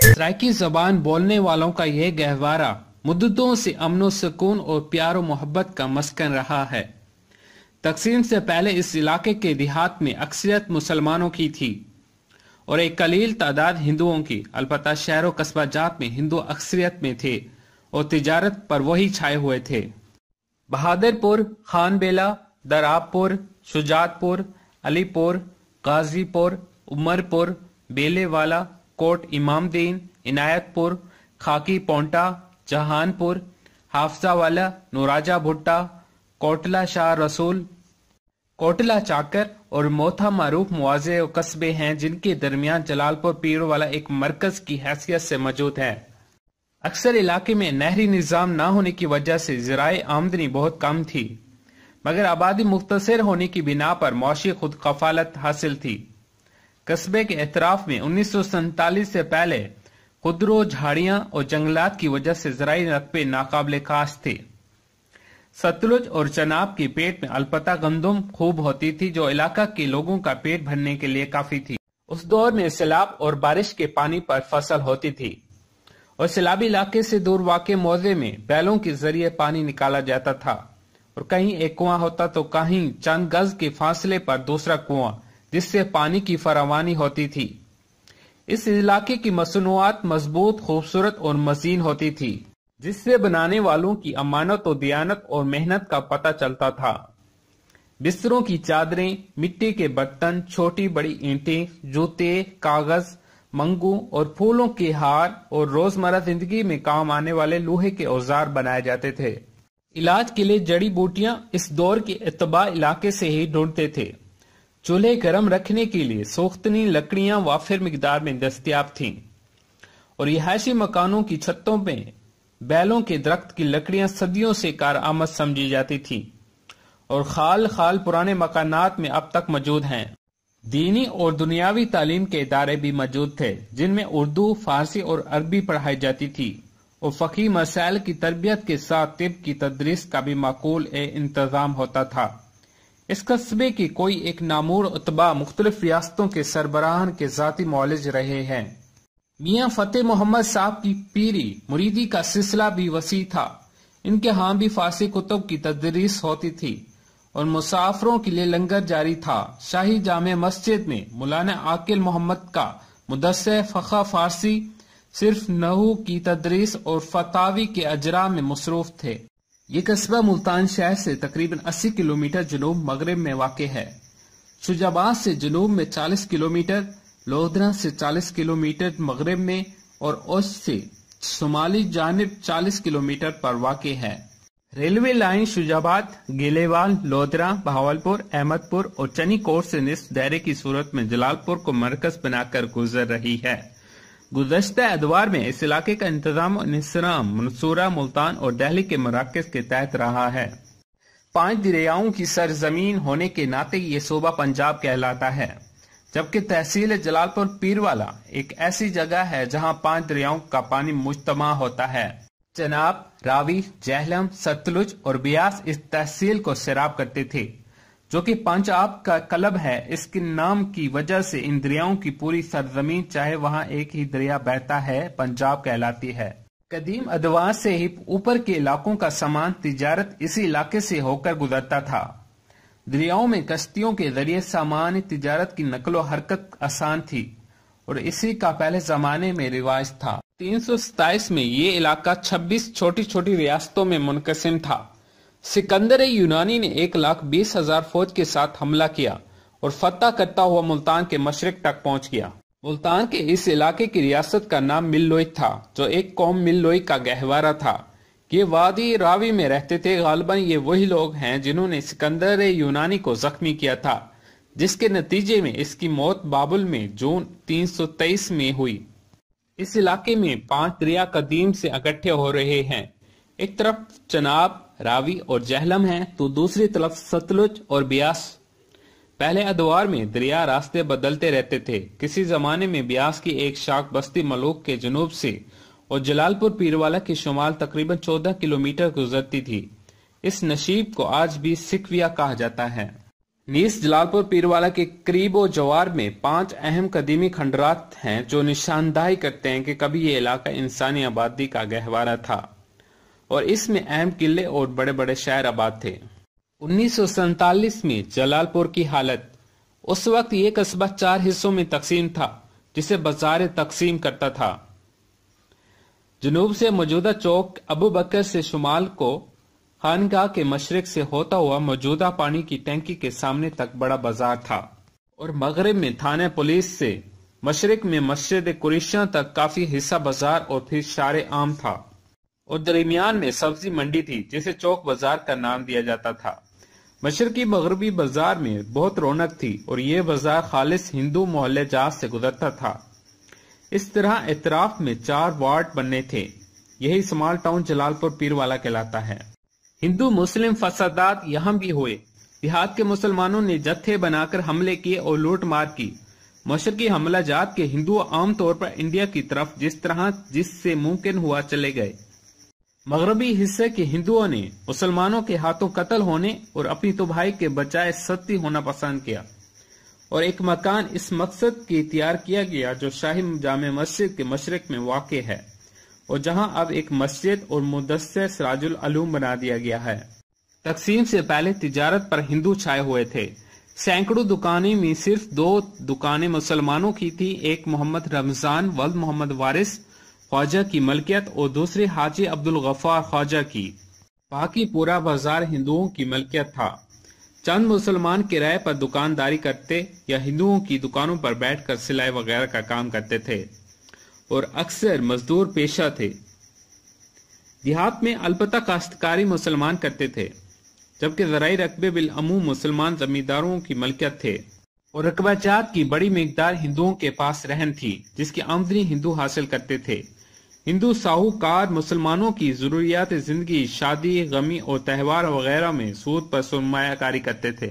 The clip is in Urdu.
سرائکی زبان بولنے والوں کا یہ گہوارہ مدتوں سے امن و سکون اور پیار و محبت کا مسکن رہا ہے۔ تقسیم سے پہلے اس علاقے کے دیہات میں اکثریت مسلمانوں کی تھی اور ایک قلیل تعداد ہندوؤں کی، البتہ شہر و قصبہ جات میں ہندو اکثریت میں تھے اور تجارت پر وہی چھائے ہوئے تھے۔ بہادر پور، خان بیلا، دراب پور، شجاعت پور، علی پور، غازی پور، عمر پور، بیلے والا، کوٹ امام دین، عنایت پور، خاکی پونٹا، جہان پور، حافظہ والا، نوراجہ بھٹا، کوٹلہ شاہ رسول، کوٹلہ چاکر اور موتھا معروف مواضع و قصبے ہیں جن کے درمیان جلال پور پیر والا ایک مرکز کی حیثیت سے موجود ہے۔ اکثر علاقے میں نہری نظام نہ ہونے کی وجہ سے ذرائع آمدنی بہت کم تھی، مگر آبادی مختصر ہونے کی بنا پر معاشی خود کفالت حاصل تھی۔ قصبے کے اطراف میں 1947 سے پہلے خودرو جھاڑیاں اور جنگلات کی وجہ سے زرعی رقبے ناقابل کاشت تھے۔ ستلج اور چناب کے پیٹ میں البتہ گندم خوب ہوتی تھی جو علاقہ کے لوگوں کا پیٹ بھرنے کے لیے کافی تھی۔ اس دور میں سیلاب اور بارش کے پانی پر فصل ہوتی تھی اور سیلابی علاقے سے دور واقع موضع میں بیلوں کے ذریعے پانی نکالا جاتا تھا اور کہیں ایک کنواں ہوتا تو کہیں چند گز کے فاصلے پر دوسرا کنواں جس سے پانی کی فراوانی ہوتی تھی۔ اس علاقے کی مصنوعات مضبوط، خوبصورت اور مزین ہوتی تھی جس سے بنانے والوں کی امانت و دیانت اور محنت کا پتہ چلتا تھا۔ بستروں کی چادریں، مٹی کے برتن، چھوٹی بڑی اینٹیں، جوتے، کاغذ، منگو اور پھولوں کے ہار اور روزمرہ زندگی میں کام آنے والے لوہے کے اوزار بنائے جاتے تھے۔ علاج کے لیے جڑی بوٹیاں اس دور کے اتباع علاقے سے ہی ڈھونڈتے تھے۔ چولہے گرم رکھنے کے لیے سوختنی لکڑیاں وافر مقدار میں دستیاب تھیں اور رہائشی مکانوں کی چھتوں میں بیلوں کے درخت کی لکڑیاں صدیوں سے کارآمد سمجھی جاتی تھی اور خال پرانے مکانات میں اب تک موجود ہیں۔ دینی اور دنیاوی تعلیم کے ادارے بھی موجود تھے جن میں اردو، فارسی اور عربی پڑھائی جاتی تھی اور فقہی مسائل کی تربیت کے ساتھ طب کی تدریس کا بھی معقول انتظام ہوتا تھا۔ اس قصبے کے کوئی ایک نامور اتباع مختلف ریاستوں کے سربراہان کے ذاتی معالج رہے ہیں۔ میاں فتح محمد صاحب کی پیری مریدی کا سلسلہ بھی وسیع تھا۔ ان کے ہاں بھی فارسی کتب کی تدریس ہوتی تھی اور مسافروں کے لیے لنگر جاری تھا۔ شاہی جامع مسجد میں مولانا عاقل محمد کا مدرسہ فقہ فارسی صرف نحو کی تدریس اور فتاوی کے اجراء میں مصروف تھے۔ یہ قصبہ ملتان شہر سے تقریباً 80 کلومیٹر جنوب مغرب میں واقع ہے۔ شجاباد سے جنوب میں 40 کلومیٹر، لودھرا سے 40 کلومیٹر مغرب میں اور اوش سے شمالی جانب 40 کلومیٹر پر واقع ہے۔ ریلوے لائن شجاباد، گیلےوال، لودھرا، بہاولپور، احمد پور اور چنی کوٹ سے نصف دائرے کی صورت میں جلال پور کو مرکز بنا کر گزر رہی ہے۔ گزشتہ ادوار میں اس علاقے کا انتظام و انصرام منصورہ، ملتان اور دہلی کے مراکز کے تحت رہا ہے۔ 5 دریاؤں کی سرزمین ہونے کے ناطے یہ صوبہ پنجاب کہلاتا ہے، جبکہ تحصیل جلال پور پیروالا ایک ایسی جگہ ہے جہاں 5 دریاؤں کا پانی مجتمع ہوتا ہے۔ چناب، راوی، جہلم، ستلج اور بیاس اس تحصیل کو سیراب کرتے تھے، جو کہ پنجاب کا قلب ہے۔ اس کے نام کی وجہ سے ان دریاؤں کی پوری سرزمین، چاہے وہاں ایک ہی دریا بہتا ہے، پنجاب کہلاتی ہے۔ قدیم ادوار سے ہی اوپر کے علاقوں کا سامان تجارت اسی علاقے سے ہو کر گزرتا تھا۔ دریاؤں میں کشتیوں کے ذریعے سامان تجارت کی نقل و حرکت آسان تھی اور اسی کا پہلے زمانے میں رواج تھا۔ 327 میں یہ علاقہ 26 چھوٹی چھوٹی ریاستوں میں منقسم تھا۔ سکندر یونانی نے 1,20,000 فوج کے ساتھ حملہ کیا اور فتح کرتا ہوا ملتان کے مشرق تک پہنچ گیا۔ ملتان کے اس علاقے کی ریاست کا نام ملوئی تھا، جو ایک قوم ملوئی کا گہوارہ تھا۔ یہ وادی راوی میں رہتے تھے۔ غالباً یہ وہی لوگ ہیں جنہوں نے سکندر یونانی کو زخمی کیا تھا، جس کے نتیجے میں اس کی موت بابل میں جون 323 میں ہوئی۔ اس علاقے میں 5 دریا قدیم سے اکٹھے ہو رہے ہیں۔ ایک طرف چناب، راوی اور جہلم ہیں تو دوسری طرف ستلج اور بیاس۔ پہلے ادوار میں دریا راستے بدلتے رہتے تھے۔ کسی زمانے میں بیاس کی ایک شاخ بستی ملوک کے جنوب سے اور جلال پور پیروالا کے شمال تقریباً 14 کلومیٹر گزرتی تھی۔ اس نشیب کو آج بھی سکھویا کہا جاتا ہے۔ نیز جلال پور پیروالا کے قریب و جوار میں 5 اہم قدیمی کھنڈرات ہیں جو نشاندہی کرتے ہیں کہ کبھی یہ علاقہ انسانی آبادی کا گہوارہ تھا اور اس میں اہم قلعے اور بڑے بڑے شہر آباد تھے۔ 1947 میں جلال پور کی حالت۔ اس وقت یہ قصبہ 4 حصوں میں تقسیم تھا جسے بازار تقسیم کرتا تھا۔ جنوب سے موجودہ چوک ابو بکر سے شمال کو خانگاہ کے مشرق سے ہوتا ہوا موجودہ پانی کی ٹینکی کے سامنے تک بڑا بازار تھا، اور مغرب میں تھانہ پولیس سے مشرق میں مسجد قریشیاں تک کافی حصہ بازار اور پھر شارع عام تھا، اور درمیان میں سبزی منڈی تھی جسے چوک بازار کا نام دیا جاتا تھا۔ مشرقی مغربی بازار میں بہت رونق تھی اور یہ بازار خالص ہندو محلے جات سے گزرتا تھا۔ اس طرح اطراف میں 4 وارڈ بننے تھے، یہی سمال ٹاؤن جلال پور پیروالا کہلاتا ہے۔ ہندو مسلم فسادات یہاں بھی ہوئے۔ دیہات کے مسلمانوں نے جتھے بنا کر حملے کیے اور لوٹ مار کی۔ مشرقی حملہ جات کے ہندو عام طور پر انڈیا کی طرف جس سے ممکن ہوا چلے گئے۔ مغربی حصے کے ہندوؤں نے مسلمانوں کے ہاتھوں قتل ہونے اور اپنی تباہی کے بجائے ستی ہونا پسند کیا، اور ایک مکان اس مقصد کی تیار کیا گیا جو شاہی جامع مسجد کے مشرق میں واقع ہے، اور جہاں اب ایک مسجد اور مدثر سراج العلوم بنا دیا گیا ہے۔ تقسیم سے پہلے تجارت پر ہندو چھائے ہوئے تھے۔ سینکڑوں دکانیں میں صرف 2 دکانیں مسلمانوں کی تھی، ایک محمد رمضان ولد محمد وارث خواجہ کی ملکیت اور دوسری حاجی عبدالغفار خواجہ کی۔ باقی پورا بازار ہندوؤں کی ملکیت تھا۔ چند مسلمان کرائے پر دکانداری کرتے یا ہندوؤں کی دکانوں پر بیٹھ کر سلائی وغیرہ کا کام کرتے تھے، اور اکثر مزدور پیشہ تھے۔ دیہات میں البتہ کاشتکاری مسلمان کرتے تھے، جبکہ زرعی رقبے بالعموم مسلمان زمینداروں کی ملکیت تھے، اور رقبہ جات کی بڑی مقدار ہندوؤں کے پاس رہن تھی جس کی آمدنی ہندو حاصل کرتے تھے۔ ہندو ساہوکار مسلمانوں کی ضروریات زندگی، شادی، غمی اور تہوار وغیرہ میں سود پر سرمایہ کاری کرتے تھے۔